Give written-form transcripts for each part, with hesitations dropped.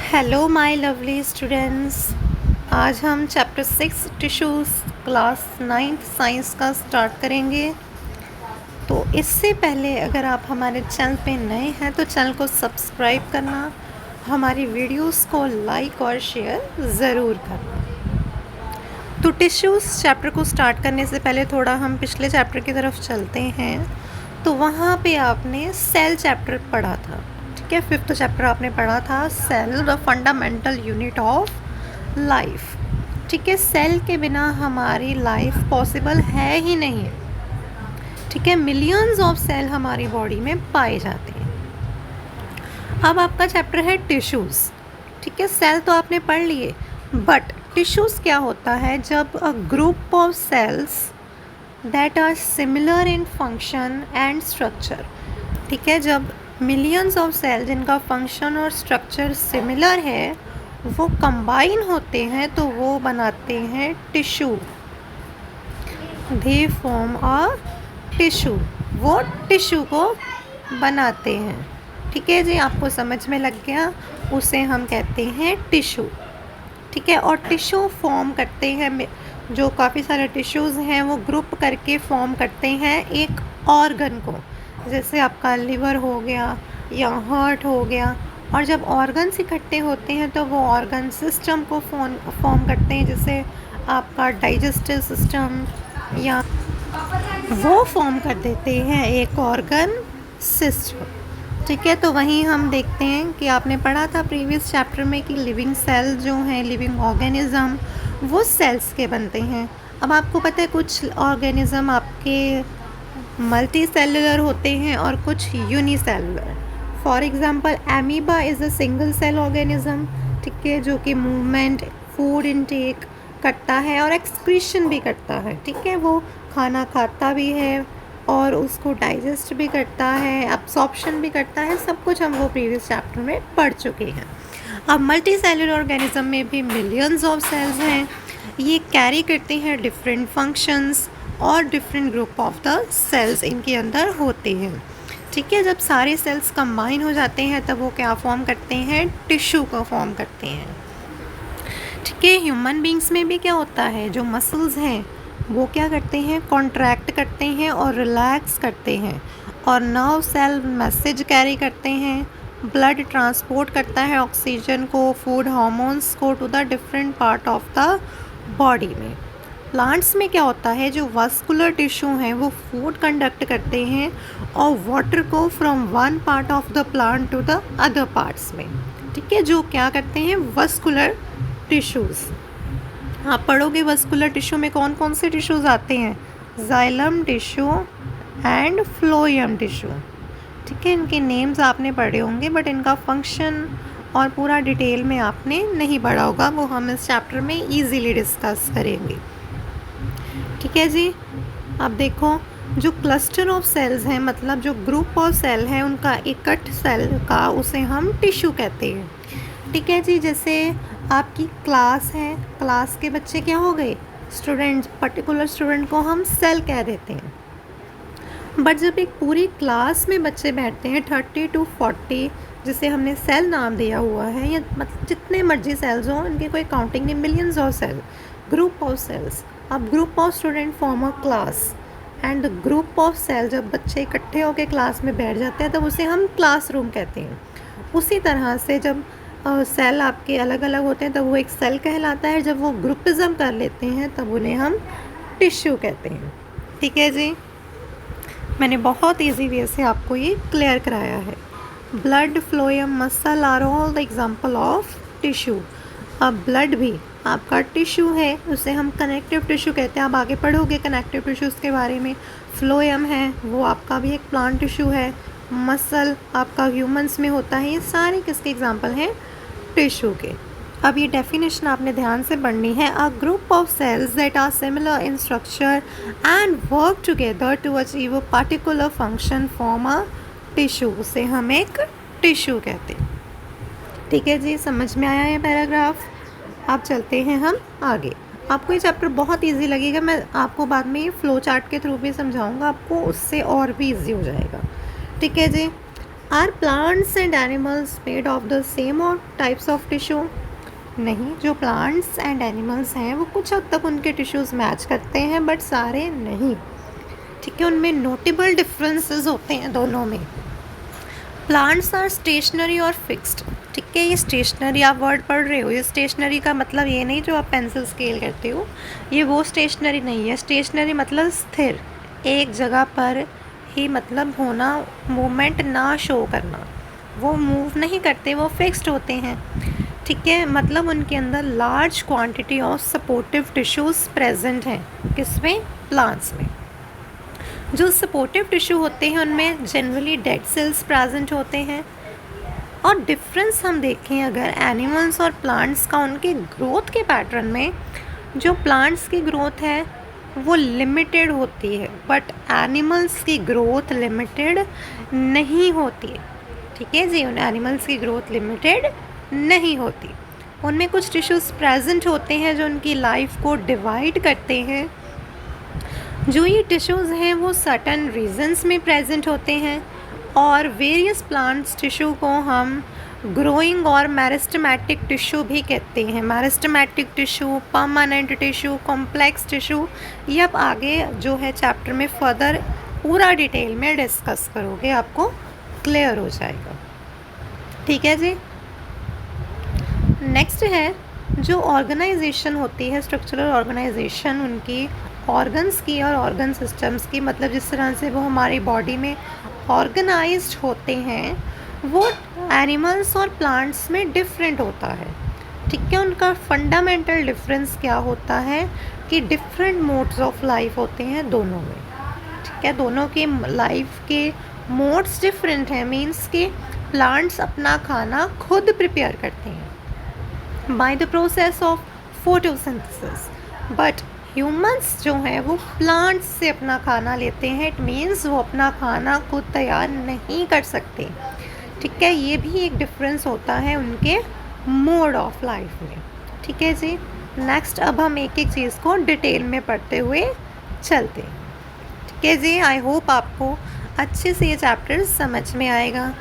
Hello my lovely students. आज हम chapter 6 tissues class 9th science का स्टार्ट करेंगे। तो इससे पहले अगर आप हमारे चैनल पे नए हैं तो चैनल को सब्सक्राइब करना, हमारी वीडियोस को लाइक और शेयर ज़रूर करना। तो टिश्यूज़ चैप्टर को स्टार्ट करने से पहले थोड़ा हम पिछले चैप्टर की तरफ चलते हैं। तो वहाँ पे आपने सेल चैप्टर पढ़ा था, ठीक है। 5th चैप्टर आपने पढ़ा था cell the fundamental unit of life, ठीक है। सेल के बिना हमारी लाइफ पॉसिबल है ही नहीं, ठीक है। मिलियंस ऑफ सेल हमारी बॉडी में पाए जाते हैं। अब आपका चैप्टर है टिश्यूज़, ठीक है। सेल तो आपने पढ़ लिए, बट टिश्यूज़ क्या होता है? जब a group of cells that are similar in function and structure, ठीक है। जब मिलियंस ऑफ सेल जिनका फंक्शन और स्ट्रक्चर सिमिलर है वो कंबाइन होते हैं तो वो बनाते हैं tissue. They form a tissue, वो टिश्यू को बनाते हैं, ठीक है जी। आपको समझ में लग गया, उसे हम कहते हैं टिश्यू, ठीक है। और टिश्यू फॉर्म करते हैं, जो काफ़ी सारे टिश्यूज़ हैं वो ग्रुप करके फॉर्म करते हैं एक ऑर्गन को। जैसे आपका लिवर हो गया या हार्ट हो गया। और जब ऑर्गन्स इकट्ठे होते हैं तो वो ऑर्गन सिस्टम को फॉर्म करते हैं, जैसे आपका डाइजेस्टिव सिस्टम, या वो फॉर्म कर देते हैं एक ऑर्गन सिस्टम, ठीक है। तो वहीं हम देखते हैं कि आपने पढ़ा था प्रीवियस चैप्टर में कि लिविंग सेल जो हैं, लिविंग ऑर्गेनिज़म, वो सेल्स के बनते हैं। अब आपको पता है कुछ ऑर्गेनिज़म आपके मल्टी सेलुलर होते हैं और कुछ unicellular. For example amoeba is a single cell organism, ठीक है, जो कि मूवमेंट, फूड इनटेक करता है और एक्सक्रीशन भी करता है, ठीक है। वो खाना खाता भी है और उसको डाइजेस्ट भी करता है, अब्सॉर्प्शन भी करता है, सब कुछ हम वो प्रीवियस चैप्टर में पढ़ चुके हैं। अब मल्टी सेलुलर ऑर्गेनिज्म में भी मिलियंस ऑफ सेल्स हैं। ये कैरी करते हैं डिफरेंट फंक्शंस और different group of the cells इनके अंदर होते हैं, ठीक है। जब सारे सेल्स कंबाइन हो जाते हैं तब वो क्या फॉर्म करते हैं? टिश्यू को फॉर्म करते हैं, ठीक है। ह्यूमन बींग्स में भी क्या होता है? जो मसल्स हैं वो क्या करते हैं? कॉन्ट्रैक्ट करते हैं और रिलैक्स करते हैं। और नर्व सेल मैसेज कैरी करते हैं, ब्लड ट्रांसपोर्ट करता है ऑक्सीजन को, फूड हार्मोन्स को to the different part of the body में। प्लांट्स में क्या होता है? जो वास्कुलर टिश्यू हैं वो फूड कंडक्ट करते हैं और वाटर को from one part of the plant to the other parts में, ठीक है। जो क्या करते हैं? Vascular tissues. आप पढ़ोगे वास्कुलर टिश्यू में कौन कौन से टिश्यूज़ आते हैं? Xylem tissue and phloem tissue, ठीक है। इनके नेम्स आपने पढ़े होंगे बट इनका फंक्शन और पूरा डिटेल में आपने नहीं पढ़ा होगा, वो हम इस चैप्टर में इजीली डिस्कस करेंगे, ठीक है जी। अब देखो, जो क्लस्टर ऑफ सेल्स हैं, मतलब जो ग्रुप ऑफ सेल हैं उनका इकट्ठ सेल का, उसे हम टिश्यू कहते हैं, ठीक है जी। जैसे आपकी क्लास है, क्लास के बच्चे क्या हो गए? स्टूडेंट्स। पर्टिकुलर स्टूडेंट को हम सेल कह देते हैं। बट जब एक पूरी क्लास में बच्चे बैठते हैं 30 to 40, जिसे हमने सेल नाम दिया हुआ है, या मतलब जितने मर्जी सेल्स हों, इनकी कोई काउंटिंग नहीं, millions of cell, group of cells. अब group of student form a class and the group of cell, जब बच्चे इकट्ठे होकर क्लास में बैठ जाते हैं तब उसे हम क्लासरूम कहते हैं। उसी तरह से जब सेल आपके अलग अलग होते हैं तब वो एक सेल कहलाता है, जब वो ग्रुपिज़म कर लेते हैं तब उन्हें हम टिश्यू कहते हैं, ठीक है जी। मैंने बहुत इजी वे से आपको ये क्लियर कराया है। Blood, phloem, muscle are all the example of tissue. अब ब्लड भी आपका टिश्यू है, उसे हम कनेक्टिव टिश्यू कहते हैं। आप आगे पढ़ोगे कनेक्टिव टिश्यूज़ के बारे में। फ्लोएम है वो आपका भी एक प्लांट टिश्यू है। मसल आपका ह्यूमंस में होता है। ये सारे किसके एग्जाम्पल हैं? टिश्यू के। अब ये डेफिनेशन आपने ध्यान से पढ़नी है। A group of cells that are similar in structure and work together to achieve a particular function form a tissue, उसे हम एक टिश्यू कहते हैं, ठीक है जी। समझ में आया ये पैराग्राफ? अब चलते हैं हम आगे। आपको ये चैप्टर बहुत इजी लगेगा, मैं आपको बाद में फ्लो चार्ट के थ्रू भी समझाऊंगा, आपको उससे और भी इजी हो जाएगा, ठीक है जी। Are plants and animals made of the same और टाइप्स ऑफ टिश्यू? नहीं, जो प्लांट्स एंड एनिमल्स हैं वो कुछ हद तक उनके टिश्यूज़ मैच करते हैं बट सारे नहीं, ठीक है। उनमें नोटेबल डिफरेंसेस होते हैं दोनों में। प्लांट्स आर स्टेशनरी और फिक्स्ड, ठीक है। ये स्टेशनरी आप वर्ड पढ़ रहे हो, ये स्टेशनरी का मतलब ये नहीं जो आप पेंसिल स्केल करते हो, ये वो स्टेशनरी नहीं है। स्टेशनरी मतलब स्थिर, एक जगह पर ही मतलब होना, मूवमेंट ना शो करना। वो मूव नहीं करते, वो फिक्स्ड होते हैं, ठीक है। मतलब उनके अंदर large quantity of supportive tissues present हैं। किसमें? प्लांट्स में। जो सपोर्टिव टिश्यू होते हैं उनमें जनरली डेड सेल्स प्रेजेंट होते हैं। और डिफरेंस हम देखें अगर एनिमल्स और प्लांट्स का, उनके ग्रोथ के पैटर्न में, जो प्लांट्स की ग्रोथ है वो लिमिटेड होती है बट एनिमल्स की ग्रोथ लिमिटेड नहीं होती है, ठीक है जी। उन एनिमल्स की ग्रोथ लिमिटेड नहीं होती, उनमें कुछ टिश्यूज़ प्रेजेंट होते हैं जो उनकी लाइफ को डिवाइड करते हैं। जो ये टिश्यूज़ हैं वो सर्टन रीजन्स में प्रेजेंट होते हैं। और वेरियस प्लांट्स टिश्यू को हम ग्रोइंग और मेरिस्टेमेटिक टिश्यू भी कहते हैं। Meristematic tissue, permanent tissue, complex tissue, ये आप आगे जो है चैप्टर में फर्दर पूरा डिटेल में डिस्कस करोगे, आपको क्लियर हो जाएगा, ठीक है जी। नेक्स्ट है जो ऑर्गेनाइजेशन होती है, स्ट्रक्चरल ऑर्गेनाइजेशन उनकी ऑर्गन्स की और ऑर्गन सिस्टम्स की, मतलब जिस तरह से वो हमारी बॉडी में ऑर्गेनाइज्ड होते हैं वो एनिमल्स और प्लांट्स में डिफरेंट होता है, ठीक है। उनका फंडामेंटल डिफरेंस क्या होता है कि डिफरेंट मोड्स ऑफ लाइफ होते हैं दोनों में, ठीक है। दोनों के लाइफ के मोड्स डिफरेंट हैं, मीन्स कि प्लांट्स अपना खाना खुद प्रिपेयर करते हैं by the process of photosynthesis, but humans जो हैं वो प्लांट्स से अपना खाना लेते हैं। इट मीन्स वो अपना खाना खुद तैयार नहीं कर सकते, ठीक है। ये भी एक डिफरेंस होता है उनके मोड ऑफ लाइफ में, ठीक है जी। नेक्स्ट अब हम एक एक चीज़ को डिटेल में पढ़ते हुए चलते हैं, ठीक है जी। आई होप आपको अच्छे से ये चैप्टर समझ में आएगा।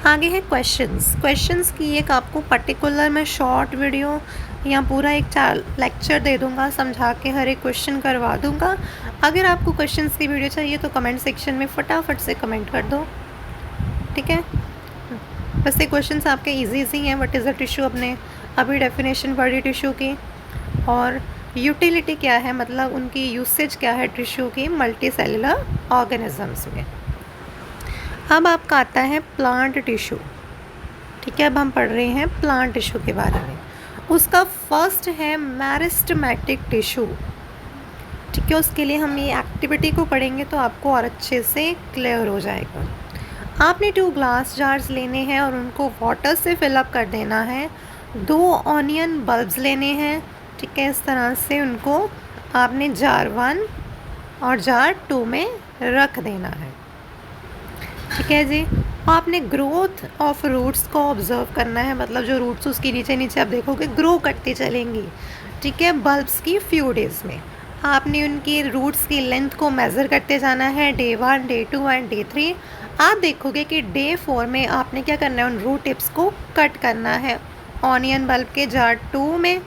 आगे है क्वेश्चंस की एक आपको पर्टिकुलर मैं शॉर्ट वीडियो या पूरा एक लेक्चर दे दूंगा, समझा के हर एक क्वेश्चन करवा दूंगा। अगर आपको क्वेश्चंस की वीडियो चाहिए तो कमेंट सेक्शन में फटाफट से कमेंट कर दो, ठीक है। वैसे क्वेश्चंस आपके इजी हैं। व्हाट इज़ द टिश्यू, अपने अभी डेफिनेशन पढ़ी टिश्यू की, और यूटिलिटी क्या है, मतलब उनकी यूसेज क्या है टिश्यू की मल्टी सेलुलर ऑर्गेनिजम्स में। अब आपका आता है प्लांट टिश्यू, ठीक है। अब हम पढ़ रहे हैं प्लांट टिश्यू के बारे में। उसका फर्स्ट है मेरिस्टेमेटिक टिश्यू, ठीक है। उसके लिए हम ये एक्टिविटी को पढ़ेंगे तो आपको और अच्छे से क्लियर हो जाएगा। आपने 2 ग्लास जार्स लेने हैं और उनको वाटर से फिलअप कर देना है। 2 ऑनियन बल्ब्स लेने हैं, ठीक है। इस तरह से उनको आपने जार 1 और जार 2 में रख देना है, ठीक है जी। आपने ग्रोथ ऑफ रूट्स को ऑब्ज़र्व करना है, मतलब जो रूट्स उसके नीचे नीचे आप देखोगे ग्रो करती चलेंगी, ठीक है। बल्ब्स की फ्यू डेज़ में आपने उनकी रूट्स की लेंथ को मेज़र करते जाना है, डे 1, डे 2 एंड डे 3। आप देखोगे कि डे 4 में आपने क्या करना है, उन रूट टिप्स को कट करना है ऑनियन बल्ब के जार 2 में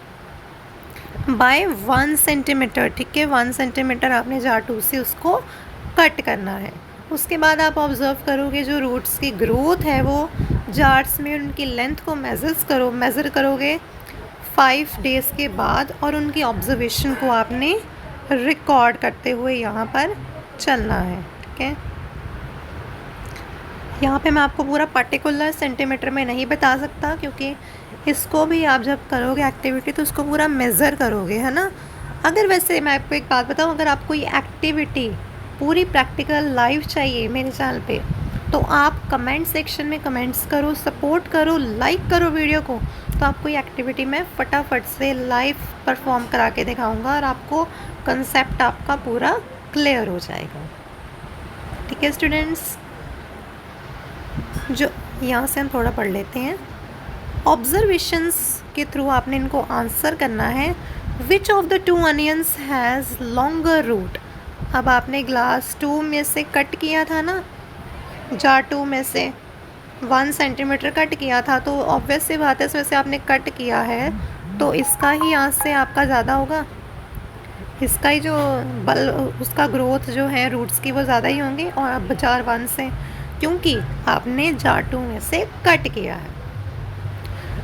बाय 1 सेंटीमीटर, ठीक है। 1 सेंटीमीटर आपने जार 2 से उसको कट करना है। उसके बाद आप ऑब्ज़र्व करोगे जो रूट्स की ग्रोथ है वो जार्स में उनकी लेंथ को मेज़र करोगे 5 डेज़ के बाद, और उनकी ऑब्जर्वेशन को आपने रिकॉर्ड करते हुए यहाँ पर चलना है, ठीक है। यहाँ पे मैं आपको पूरा पर्टिकुलर सेंटीमीटर में नहीं बता सकता क्योंकि इसको भी आप जब करोगे एक्टिविटी तो उसको पूरा मेज़र करोगे, है ना। अगर वैसे मैं आपको एक बात बताऊँ, अगर आपको ये एक्टिविटी पूरी प्रैक्टिकल लाइव चाहिए मेरे चैनल पे तो आप कमेंट सेक्शन में कमेंट्स करो, सपोर्ट करो, लाइक करो वीडियो को, तो आपको ये एक्टिविटी मैं फटाफट से लाइव परफॉर्म करा के दिखाऊंगा और आपको कंसेप्ट आपका पूरा क्लियर हो जाएगा, ठीक है स्टूडेंट्स। जो यहाँ से हम थोड़ा पढ़ लेते हैं। ऑब्जर्वेशंस के थ्रू आपने इनको आंसर करना है। Which of the 2 onions has longer root. अब आपने ग्लास 2 में से कट किया था ना, जार 2 में से 1 सेंटीमीटर कट किया था, तो ऑब्वियस सी बात है इसमें से आपने कट किया है तो इसका ही यहाँ से आपका ज़्यादा होगा, इसका ही जो बल उसका ग्रोथ जो है रूट्स की वो ज़्यादा ही होंगी। और अब जार 1 से, क्योंकि आपने जार 2 में से कट किया है।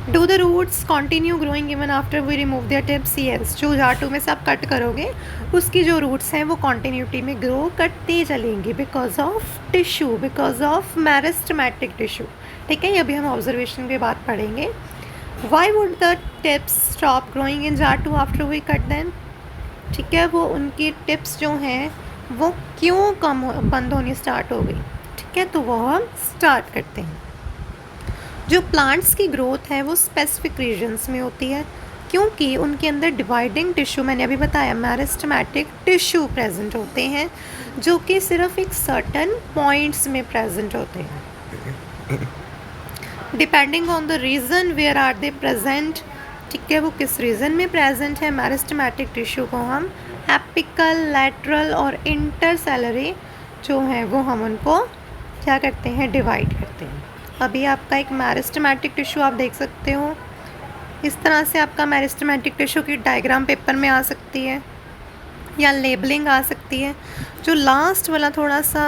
Do the roots continue growing even after we remove their tips? Yes, जो जार 2 में से आप कट करोगे उसकी जो रूट्स हैं वो कॉन्टीन्यूटी में ग्रो करती चलेंगी because of tissue, because of meristematic tissue. ठीक है, अभी हम ऑब्जर्वेशन के बाद पढ़ेंगे। Why would the tips stop growing in jar 2 after we cut them? ठीक है, वो उनकी टिप्स जो हैं वो क्यों बंद होनी स्टार्ट हो गई? ठीक है, तो वो हम स्टार्ट करते हैं। जो प्लांट्स की ग्रोथ है वो स्पेसिफिक रीजन्स में होती है, क्योंकि उनके अंदर डिवाइडिंग टिश्यू, मैंने अभी बताया, मेरिस्टेमेटिक टिश्यू प्रेजेंट होते हैं जो कि सिर्फ एक सर्टन पॉइंट्स में प्रेजेंट होते हैं, depending on the reason where are they present. ठीक है, वो किस रीज़न में प्रेजेंट है। मेरिस्टेमेटिक टिश्यू को हम एपिकल, लैटरल और इंटरसेलरी जो है वो हम उनको क्या करते हैं, डिवाइड करते हैं। अभी आपका एक मेरिस्टेमेटिक टिश्यू आप देख सकते हो, इस तरह से आपका मेरिस्टेमेटिक टिश्यू की डायग्राम पेपर में आ सकती है या लेबलिंग आ सकती है। जो लास्ट वाला थोड़ा सा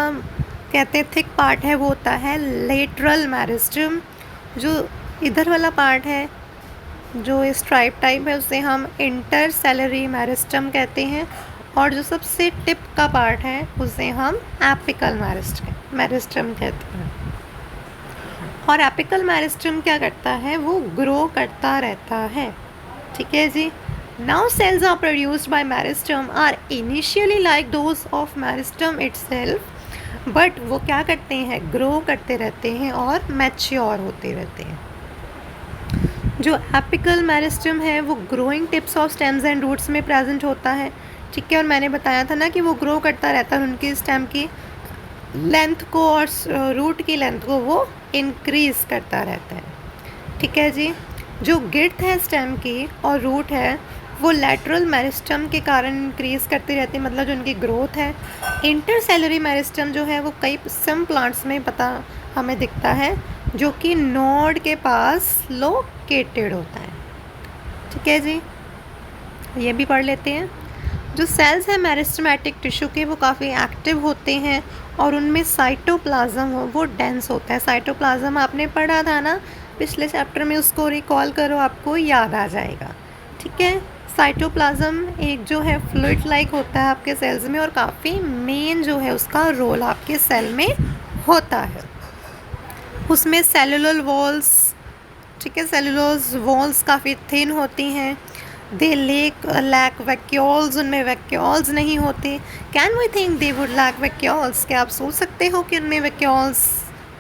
कहते हैं थिक पार्ट है वो होता है लेटरल मेरिस्टम। जो इधर वाला पार्ट है जो स्ट्राइप टाइप है उसे हम इंटरसेलरी मेरिस्टम कहते हैं, और जो सबसे टिप का पार्ट है उसे हम एपिकल मेरिस्टम कहते हैं। और एपिकल मेरिस्टम क्या करता है, वो ग्रो करता रहता है। ठीक है जी। Now cells are produced by meristem are initially like those of meristem itself, but वो क्या करते हैं, ग्रो करते रहते हैं और मैच्योर होते रहते हैं। जो एपिकल मेरिस्टम है वो growing tips of stems and roots में प्रेजेंट होता है। ठीक है, और मैंने बताया था ना कि वो ग्रो करता रहता है, उनकी स्टेम की लेंथ को और रूट की लेंथ को वो इंक्रीज़ करता रहता है। ठीक है जी। जो गिर्थ है स्टेम की और रूट है वो लैटरल मेरिस्टम के कारण इंक्रीज़ करती रहती है, मतलब जो उनकी ग्रोथ है। इंटरसेलरी मेरिस्टम जो है वो कई सम प्लांट्स में हमें दिखता है, जो कि नोड के पास लोकेटेड होता है। ठीक है जी, ये भी पढ़ लेते हैं। जो सेल्स हैं मेरिस्टेमेटिक टिश्यू के वो काफ़ी एक्टिव होते हैं और उनमें साइटोप्लाज्म वो डेंस होता है। साइटोप्लाज्म आपने पढ़ा था ना पिछले चैप्टर में, उसको रिकॉल करो, आपको याद आ जाएगा। ठीक है, साइटोप्लाज्म एक जो है फ्लूइड लाइक होता है आपके सेल्स में, और काफ़ी मेन जो है उसका रोल आपके सेल में होता है। उसमें सेलुलर वॉल्स, ठीक है, सेलुलोज वॉल्स काफ़ी थिन होती हैं। दे लैक वैक्यूल्स, उनमें वैक्यूल्स नहीं होते। Can we think they would lack vacuoles? क्या आप सोच सकते हो कि उनमें वैक्यूल्स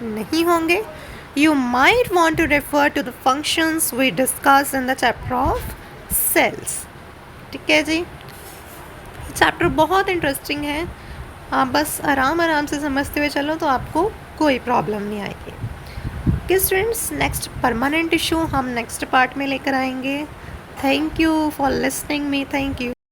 नहीं होंगे? You might want to refer to the functions we discuss in the chapter of cells. ठीक है जी, चैप्टर बहुत इंटरेस्टिंग है, आप बस आराम से समझते हुए चलो तो आपको कोई प्रॉब्लम नहीं आएगी। Okay students, next permanent tissue हम नेक्स्ट पार्ट में लेकर आएंगे। Thank you for listening me, thank you.